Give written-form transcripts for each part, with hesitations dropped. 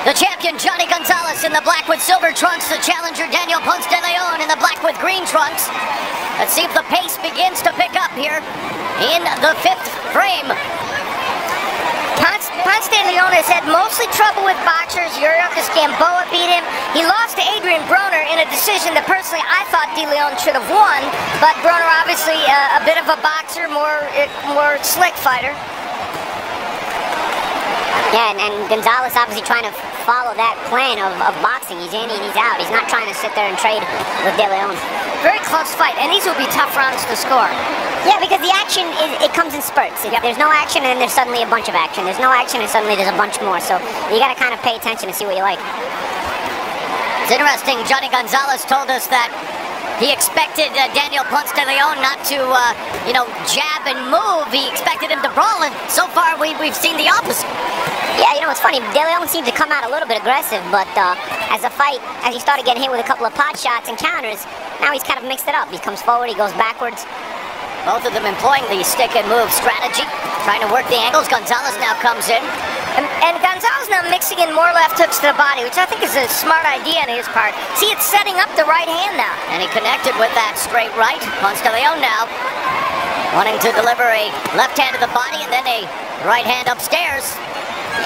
The champion, Johnny Gonzalez, in the black with silver trunks. The challenger, Daniel Ponce de Leon, in the black with green trunks. Let's see if the pace begins to pick up here in the fifth frame. Ponce de Leon has had mostly trouble with boxers. Yuriorkis Gamboa beat him. He lost to Adrian Broner in a decision that personally I thought de Leon should have won. But Broner obviously a bit of a boxer, more slick fighter. Yeah, and Gonzalez obviously trying to follow that plan of boxing. He's in and he's out. He's not trying to sit there and trade with De Leon. Very close fight, and these will be tough rounds to score. Yeah, because the action, it comes in spurts. Yep. There's no action and then there's suddenly a bunch of action. There's no action and suddenly there's a bunch more. So you got to kind of pay attention and see what you like. It's interesting, Johnny Gonzalez told us that he expected Daniel Ponce de Leon not to, jab and move. He expected him to brawl, and so far we've seen the opposite. Yeah, it's funny. De Leon seemed to come out a little bit aggressive, but as he started getting hit with a couple of pot shots and counters, now he's kind of mixed it up. He comes forward, he goes backwards. Both of them employing the stick and move strategy, trying to work the angles. Gonzalez now comes in. And Gonzalez now mixing in more left hooks to the body, which I think is a smart idea on his part. See, it's setting up the right hand now. And he connected with that straight right. Ponce de Leon now wanting to deliver a left hand to the body and then a right hand upstairs.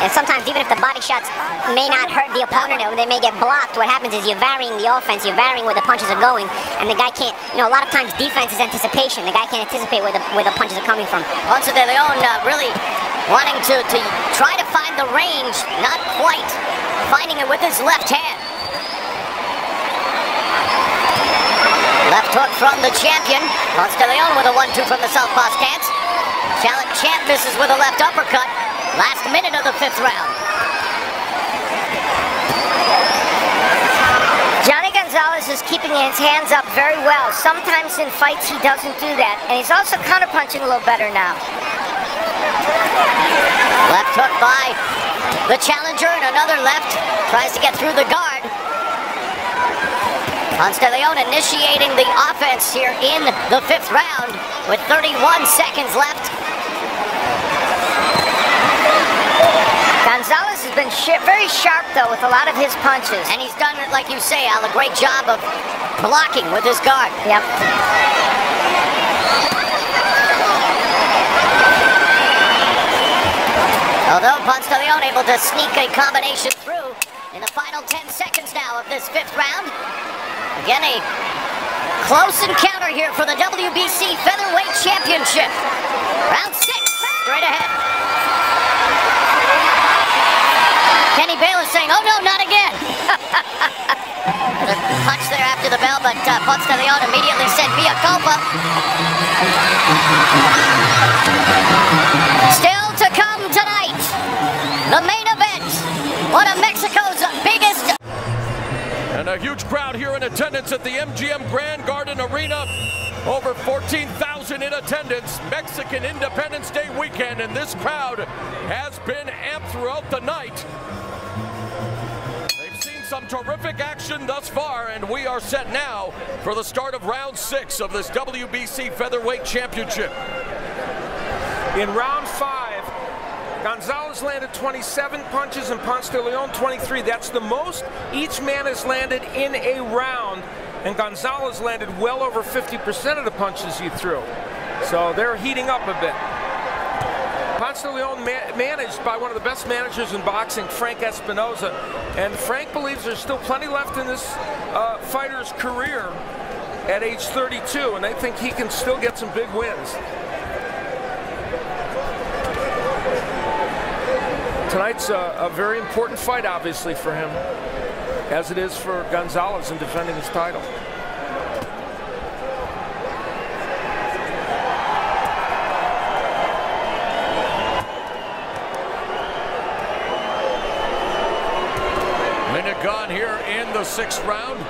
And sometimes even if the body shots may not hurt the opponent or they may get blocked, what happens is you're varying the offense, you're varying where the punches are going, and the guy can't, a lot of times defense is anticipation. The guy can't anticipate where the punches are coming from. Ponce de Leon really wanting to try to find the range, not quite finding it with his left hand. Left hook from the champion. Ponce de Leon with a 1-2 from the southpaw stance. Champ misses with a left uppercut. Last minute of the fifth round. Johnny Gonzalez is keeping his hands up very well. Sometimes in fights he doesn't do that. And he's also counterpunching a little better now. Left hook by the challenger and another left. Tries to get through the guard. Ponce de Leon initiating the offense here in the fifth round with 31 seconds left. Gonzalez has been very sharp, though, with a lot of his punches. And he's done, like you say, Al, a great job of blocking with his guard. Yep. Although Ponce de Leon able to sneak a combination through in the final 10 seconds now of this fifth round. Again, a close encounter here for the WBC Featherweight Championship. Round 6, straight ahead. Kenny Bayless saying, oh no, not again. The punch there after the bell, but Ponce de Leon immediately said, mea culpa. Still to come tonight, the main event, one of Mexico's biggest. And a huge crowd here in attendance at the MGM Grand Garden Arena. Over 14,000 in attendance, Mexican Independence Day weekend, and this crowd has been amped throughout the night. They've seen some terrific action thus far, and we are set now for the start of round 6 of this WBC Featherweight Championship. In round 5, Gonzalez landed 27 punches and Ponce de Leon 23. That's the most each man has landed in a round. And Gonzalez landed well over 50% of the punches he threw. So they're heating up a bit. Ponce de Leon managed by one of the best managers in boxing, Frank Espinoza. And Frank believes there's still plenty left in this fighter's career at age 32. And they think he can still get some big wins. Tonight's a very important fight, obviously, for him, as it is for Gonzalez in defending his title. Minute gone here in the 6th round.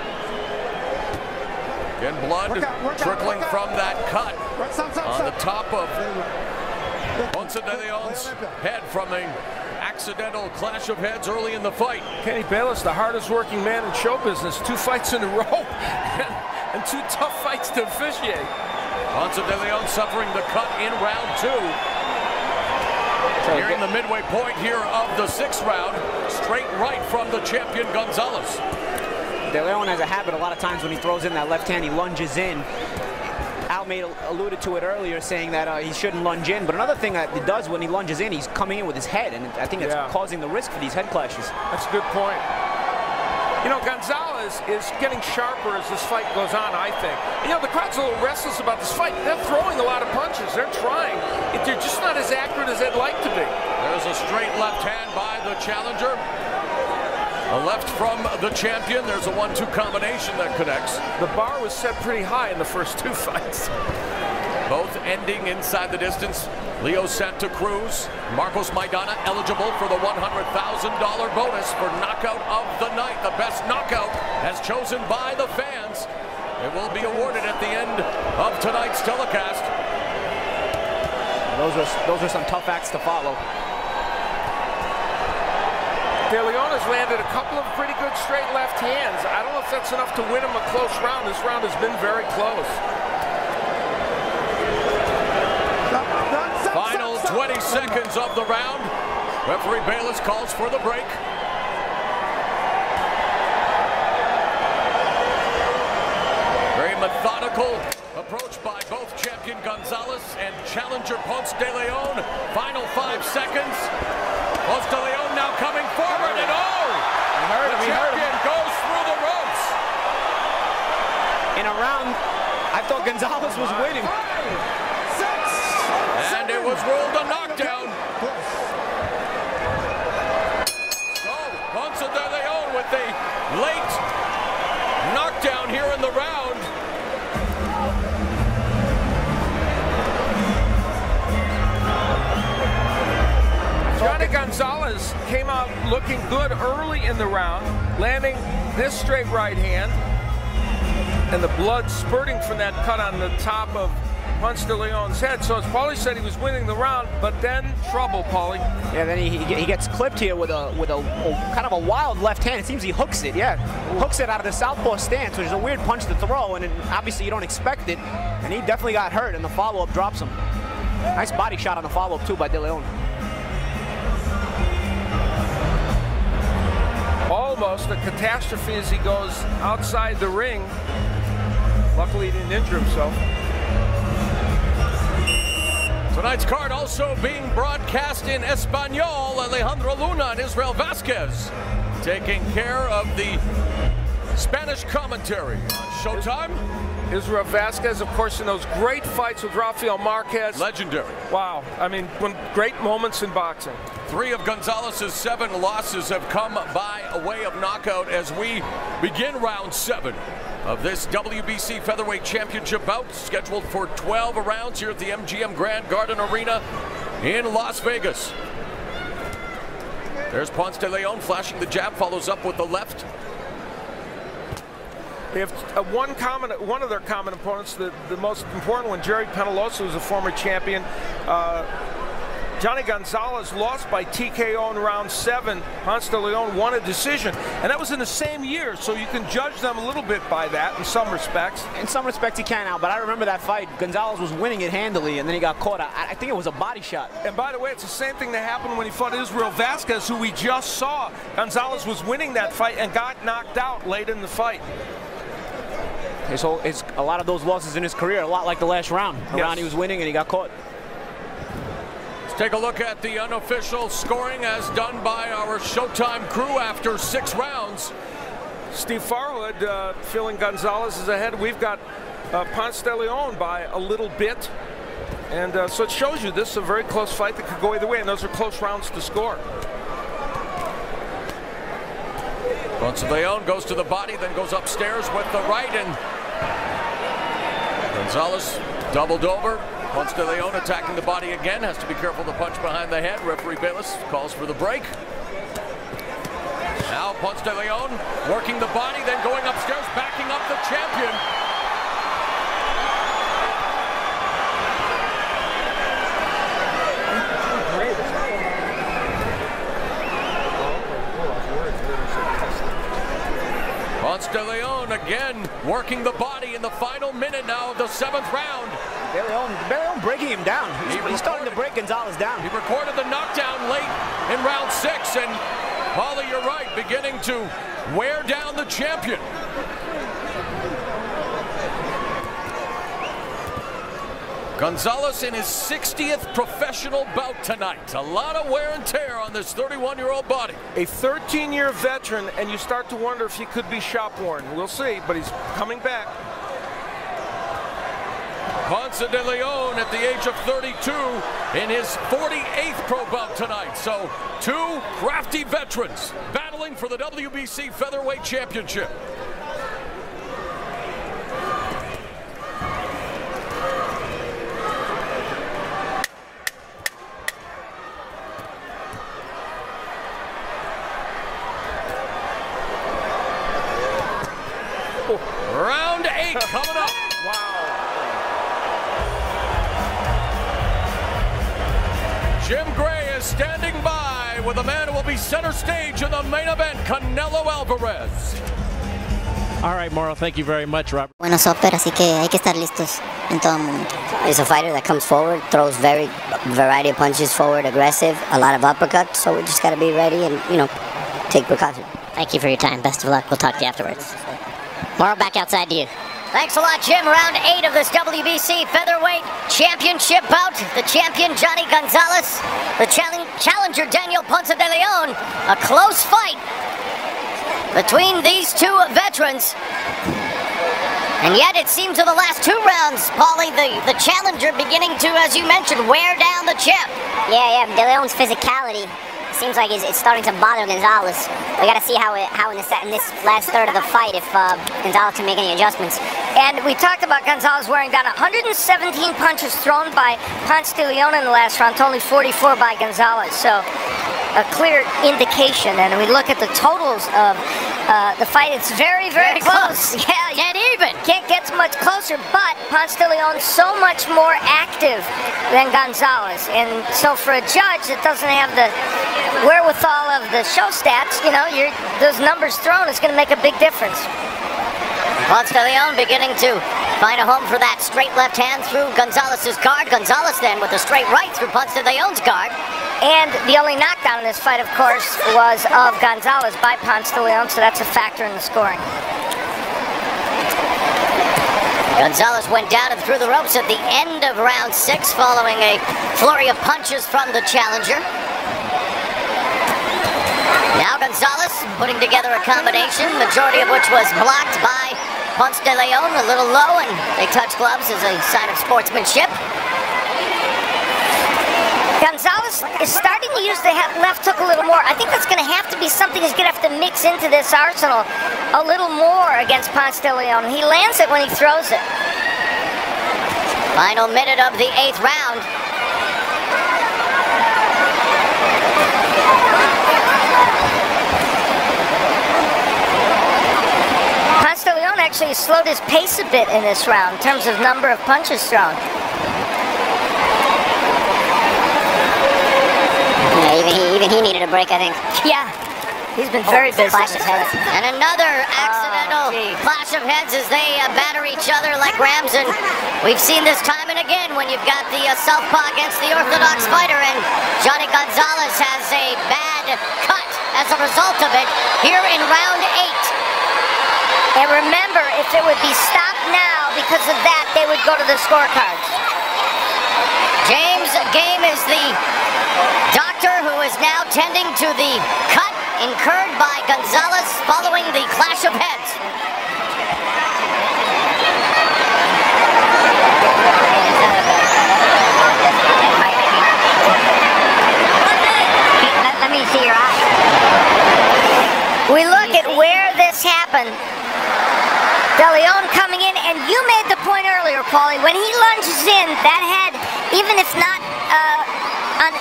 Again, blood trickling from that cut on the top of Ponce de Leon's head from a accidental clash of heads early in the fight. Kenny Bayless, the hardest working man in show business, 2 fights in a row and 2 tough fights to officiate. Ponce de Leon suffering the cut in round 2. Nearing the midway point here of the 6th round, straight right from the champion Gonzalez. De Leon has a habit a lot of times when he throws in that left hand, he lunges in. Al alluded to it earlier, saying that he shouldn't lunge in. But another thing that he does when he lunges in, he's coming in with his head, and I think it's causing the risk for these head clashes. That's a good point. You know, Gonzalez is getting sharper as this fight goes on, I think. You know, the crowd's a little restless about this fight. They're throwing a lot of punches. They're trying. They're just not as accurate as they'd like to be. There's a straight left hand by the challenger. A left from the champion. There's a 1-2 combination that connects. The bar was set pretty high in the first 2 fights. Both ending inside the distance. Leo Santa Cruz, Marcos Maidana eligible for the $100,000 bonus for knockout of the night. The best knockout as chosen by the fans. It will be awarded at the end of tonight's telecast. Those are some tough acts to follow. De Leon has landed a couple of pretty good straight left hands. I don't know if that's enough to win him a close round. This round has been very close. Final 20 seconds of the round. Referee Bayless calls for the break. Very methodical approach by both champion Gonzalez and challenger Ponce de Leon. Final 5 seconds. Ponce de Leon now coming forward, and the champion goes through the ropes. In a round, I thought Gonzalez was winning. And it was ruled a knockdown. So, Ponce de Leon with the late knockdown here in the round. Johnny Gonzalez came out looking good early in the round, landing this straight right hand, and the blood spurting from that cut on the top of Ponce de Leon's head. So as Paulie said, he was winning the round, but then trouble, Paulie. Yeah, then he gets clipped here with a kind of a wild left hand. It seems he hooks it, hooks it out of the southpaw stance, which is a weird punch to throw, and obviously you don't expect it, and he definitely got hurt, and the follow-up drops him. Nice body shot on the follow-up, too, by De Leon. Almost a catastrophe as he goes outside the ring. Luckily, he didn't injure himself. Tonight's card also being broadcast in Espanol. Alejandro Luna and Israel Vasquez taking care of the Spanish commentary on Showtime. Israel Vasquez, of course, in those great fights with Rafael Marquez. Legendary. Wow. I mean, great moments in boxing. 3 of Gonzalez's 7 losses have come by a way of knockout as we begin round 7 of this WBC Featherweight Championship bout, scheduled for 12 rounds here at the MGM Grand Garden Arena in Las Vegas. There's Ponce de Leon flashing the jab, follows up with the left. They have one of their common opponents, the most important one, Jerry Penalosa, who's a former champion. Johnny Gonzalez lost by TKO in round 7. Ponce de Leon won a decision, and that was in the same year, so you can judge them a little bit by that in some respects. In some respects, he can, Al, but I remember that fight. Gonzalez was winning it handily, and then he got caught. I think it was a body shot. And by the way, it's the same thing that happened when he fought Israel Vasquez, who we just saw. Gonzalez was winning that fight and got knocked out late in the fight. So it's a lot of those losses in his career, a lot like the last round. A round he was winning and he got caught. Take a look at the unofficial scoring as done by our Showtime crew after 6 rounds. Steve Farhood feeling Gonzalez is ahead. We've got Ponce de Leon by a little bit. And so it shows you this is a very close fight that could go either way, and those are close rounds to score. Ponce de Leon goes to the body, then goes upstairs with the right, and Gonzalez doubled over. Ponce de Leon attacking the body again, has to be careful to punch behind the head. Referee Bayless calls for the break. Now Ponce de Leon working the body, then going upstairs, backing up the champion. Ponce de Leon again working the body in the final minute now of the 7th round. De Leon breaking him down. He's starting to break Gonzalez down. He recorded the knockdown late in round 6, and Paulie, you're right, beginning to wear down the champion. Gonzalez in his 60th professional bout tonight. A lot of wear and tear on this 31-year-old body. A 13-year veteran, and you start to wonder if he could be shop-worn. We'll see, but he's coming back. Ponce de Leon at the age of 32 in his 48th pro bout tonight. So 2 crafty veterans battling for the WBC Featherweight Championship. Round 8 coming up. Wow. Jim Gray is standing by with a man who will be center stage in the main event, Canelo Alvarez. All right, Mauro, thank you very much, Robert. Buenos upper, así que hay que estar listos en todo momento. He's a fighter that comes forward, throws variety of punches forward, aggressive, a lot of uppercuts, so we just got to be ready and, you know, take precaution. Thank you for your time. Best of luck. We'll talk to you afterwards. Mauro, back outside to you. Thanks a lot, Jim. Round 8 of this WBC Featherweight Championship bout. The champion, Johnny Gonzalez. The challenger, Daniel Ponce de Leon. A close fight between these 2 veterans. And yet it seems in the last 2 rounds, Paulie, the challenger beginning to, as you mentioned, wear down the champ. Yeah, De Leon's physicality seems like it's starting to bother Gonzalez. We got to see how in this last third of the fight if Gonzalez can make any adjustments. And we talked about Gonzalez wearing down 117 punches thrown by Ponce de Leon in the last round, to only 44 by Gonzalez. So a clear indication. And we look at the totals of the fight. It's very, very close. Yeah, Can't even. Can't get much closer, but Ponce de Leon so much more active than Gonzalez. And so for a judge that doesn't have the wherewithal of the show stats, you know, those numbers thrown is going to make a big difference. Ponce de Leon beginning to find a home for that straight left hand through Gonzalez's guard. Gonzalez then with a straight right through Ponce de Leon's guard. And the only knockdown in this fight, of course, was of Gonzalez by Ponce de Leon, so that's a factor in the scoring. Gonzalez went down and through the ropes at the end of round 6 following a flurry of punches from the challenger. Now Gonzalez putting together a combination, majority of which was blocked by Ponce de Leon, a little low, and they touch gloves as a sign of sportsmanship. Gonzalez is starting to use the left hook a little more. I think that's going to have to be something he's going to have to mix into this arsenal a little more against Ponce de Leon. He lands it when he throws it. Final minute of the 8th round. Ponce de Leon actually slowed his pace a bit in this round in terms of number of punches thrown. Yeah, even he needed a break, I think. Yeah, he's been very busy. Clash of heads. And another accidental clash of heads as they batter each other like rams. And we've seen this time and again when you've got the southpaw against the orthodox fighter. And Johnny Gonzalez has a bad cut as a result of it here in round 8. And remember, if it would be stopped now because of that, they would go to the scorecards. James Game is the doctor who is now tending to the cut incurred by Gonzalez following the clash of heads. Let me see your eye. We look at where this happened. De Leon coming in, and you made the point earlier, Paulie, when he lunges in, that head, even if not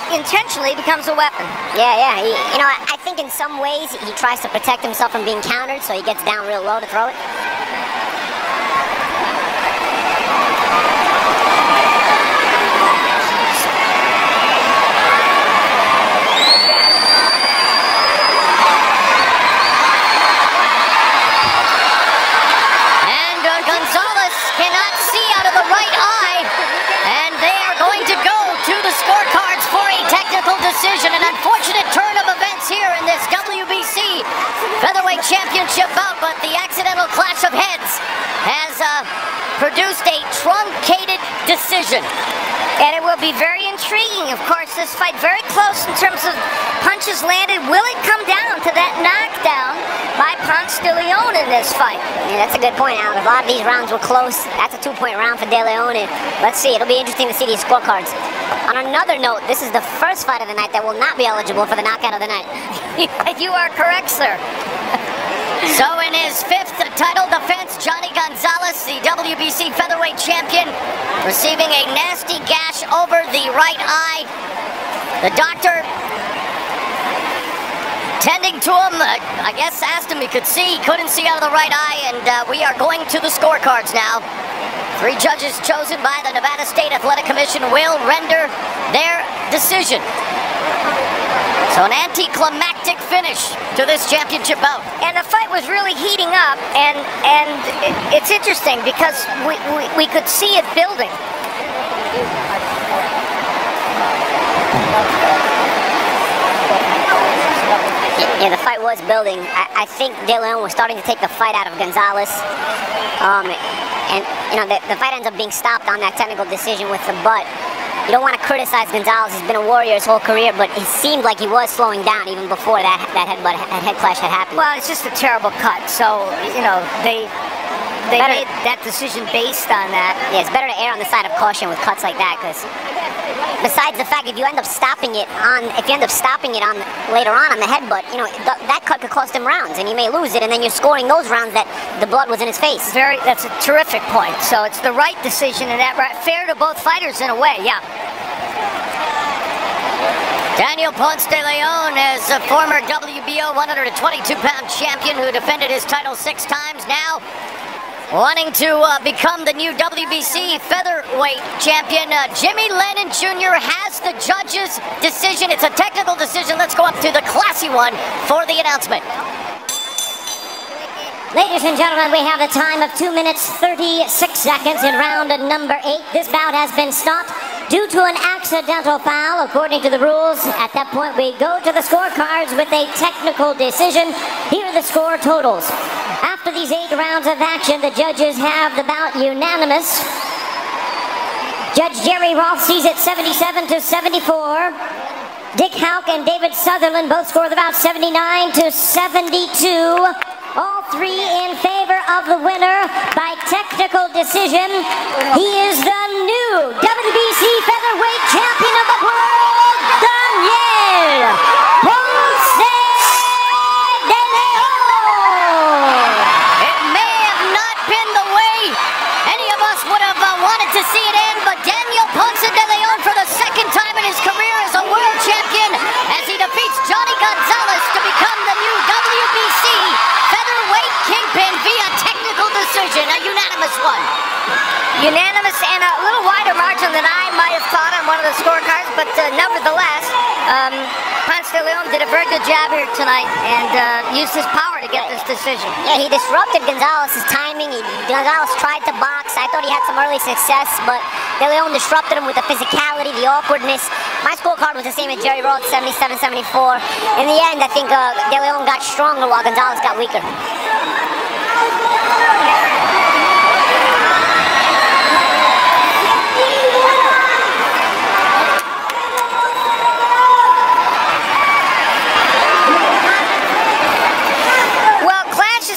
unintentionally, becomes a weapon. Yeah. You know, I think in some ways he tries to protect himself from being countered, so he gets down real low to throw it. And Gonzalez cannot see out of the right eye. vacated decision. And it will be very intriguing. Of course, this fight very close in terms of punches landed. Will it come down to that knockdown by Ponce de Leon in this fight? Yeah, that's a good point, Al. A lot of these rounds were close. That's a 2-point round for De Leon. Let's see. It'll be interesting to see these scorecards. On another note, this is the first fight of the night that will not be eligible for the knockout of the night. You are correct, sir. So in his 5th title defense, Johnny Gonzalez, the WBC Featherweight champion, receiving a nasty gash over the right eye. The doctor tending to him, I guess asked him he could see, he couldn't see out of the right eye, and we are going to the scorecards now. 3 judges chosen by the Nevada State Athletic Commission will render their decision. So an anticlimactic finish to this championship bout. And the fight was really heating up, and it's interesting because we could see it building. Yeah, the fight was building. I think De Leon was starting to take the fight out of Gonzalez. And, you know, the fight ends up being stopped on that technical decision with the butt. You don't want to criticize Gonzalez. He's been a warrior his whole career, but it seemed like he was slowing down even before that head clash had happened. Well, it's just a terrible cut. So, you know, they made that decision based on that. Yeah, it's better to err on the side of caution with cuts like that, because besides the fact if you end up stopping it on later on the headbutt, you know, that cut could cost him rounds, and you may lose it, and then you're scoring those rounds that the blood was in his face. That's a terrific point. So it's the right decision, and that fair to both fighters in a way. Yeah. Daniel Ponce de Leon is a former WBO 122-pound champion who defended his title 6 times, now wanting to become the new WBC Featherweight champion. Jimmy Lennon Jr. has the judge's decision. It's a technical decision. Let's go up to the classy one for the announcement. Ladies and gentlemen, we have a time of 2 minutes 36 seconds in round number 8. This bout has been stopped due to an accidental foul, according to the rules. At that point, we go to the scorecards with a technical decision. Here are the score totals. After these 8 rounds of action, the judges have the bout unanimous. Judge Jerry Roth sees it 77-74. Dick Houck and David Sutherland both score the bout 79-72. All 3 in favor of the winner by technical decision. He is the new WBC Featherweight Champion of the world, Daniel Ponce de Leon. It may have not been the way any of us would have wanted to see it end, but Daniel Ponce de Leon, for the 2nd time in his career, is a world champion as he defeats Johnny Gonzalez to become the new WBC Featherweight Kingpin via technical decision, a unanimous one. Unanimous and a little wider margin than I might have thought on one of the scorecards, but nevertheless, Ponce de Leon did a very good job here tonight and used his power to get this decision. Yeah, he disrupted Gonzalez's timing. Gonzalez tried to box. I thought he had some early success, but De Leon disrupted him with the physicality, the awkwardness. My scorecard was the same as Jerry Roth, 77-74. In the end, I think De Leon got stronger while Gonzalez got weaker.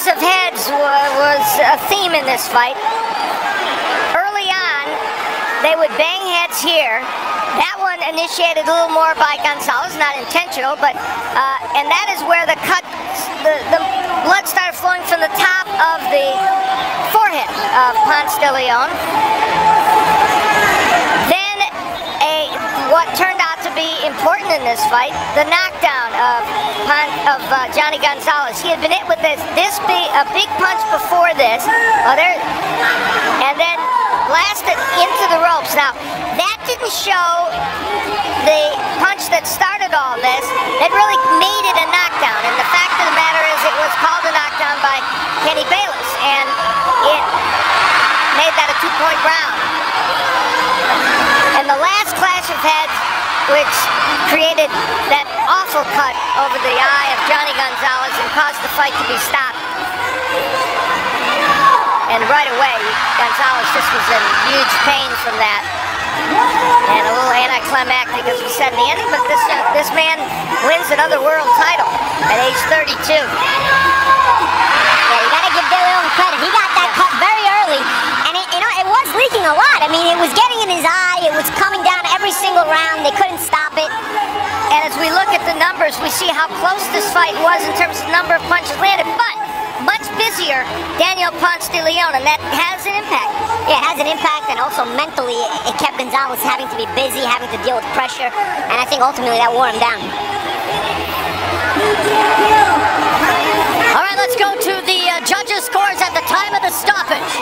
Of heads was a theme in this fight. Early on, they would bang heads here. That one initiated a little more by Gonzalez, not intentional, but and that is where the blood started flowing from the top of the forehead of Ponce de Leon. Then what turned out to be important in this fight, the knockdown of Johnny Gonzalez. He had been hit with a big punch before this, and then blasted into the ropes. Now, that didn't show the punch that started all this. It really made it a knockdown, and the fact of the matter is it was called a knockdown by Kenny Bayless, and it made that a 2-point round. And the last clash of heads, which created that awful cut over the eye of Johnny Gonzalez and caused the fight to be stopped. And right away, Gonzalez just was in huge pain from that. And a little anticlimactic, as we said in the ending, but this man wins another world title at age 32. Yeah, you gotta give De Leon credit. He got that cut very early, and it was leaking a lot. I mean, it was getting in his eye. It was coming down every single round. They couldn't stop it. And as we look at the numbers, we see how close this fight was in terms of number of punches landed, but much busier Daniel Ponce de Leon, and that has an impact. Yeah, it has an impact, and also mentally, it kept Gonzalez having to be busy, having to deal with pressure, and I think ultimately that wore him down. All right, let's go to the judges' scores at the time of the stoppage.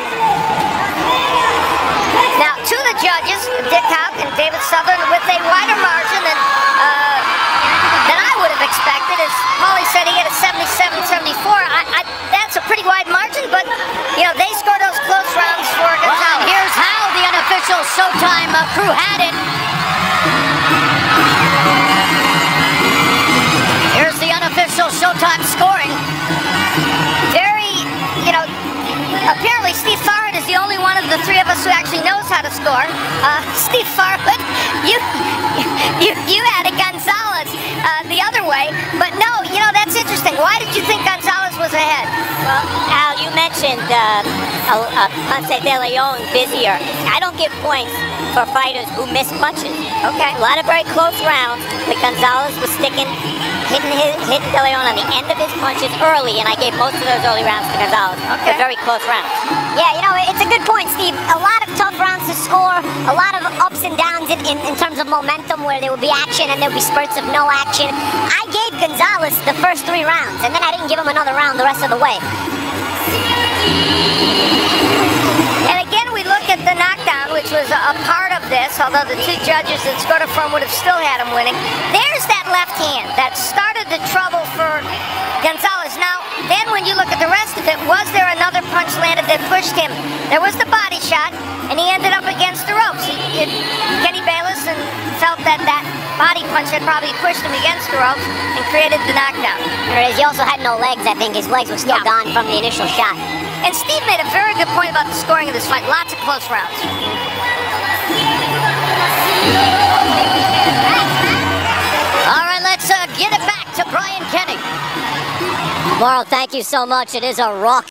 Now, to the judges, Dick Houck and David Sutherland, with a wider margin than I would have expected. As Paulie said, he had a 77-74. That's a pretty wide margin, but, you know, they scored those close rounds for Gonzalez. Well, here's how the unofficial Showtime crew had it. Here's the unofficial Showtime scoring. Very, you know, apparently Steve Farhood is the only one of the three of us who actually knows how to score. Steve Farhood, you had a Gonzalez the other way, but no, you know, that's interesting. Why did you think Gonzalez was ahead? Well, Al, you mentioned Ponce de Leon busier. I don't give points for fighters who miss punches. Okay. A lot of very close rounds, but Gonzalez was hitting De Leon on the end of his punches early, and I gave most of those early rounds to Gonzalez. Okay. They're very close rounds. Yeah, you know, it's a good point, Steve. A lot of tough rounds to score, a lot of ups and downs in terms of momentum, where there would be action and there would be spurts of no action. I gave Gonzalez the first 3 rounds, and then I didn't give him another round the rest of the way. And again, we look at the knockdown, which was a part of this, although the two judges that scored it from would have still had him winning. There's that left hand that started the trouble for Gonzalez. Now, then when you look at the rest of it, was there another punch landed that pushed him? There was the body shot, and he ended up against the ropes. Kenny Bayless felt that body punch had probably pushed him against the ropes and created the knockdown. Whereas he also had no legs. I think his legs were still gone from the initial shot. And Steve made a very good point about the scoring of this fight. Lots of close rounds. All right, let's get it back to Brian Kenny. Morrow, thank you so much. It is a rock.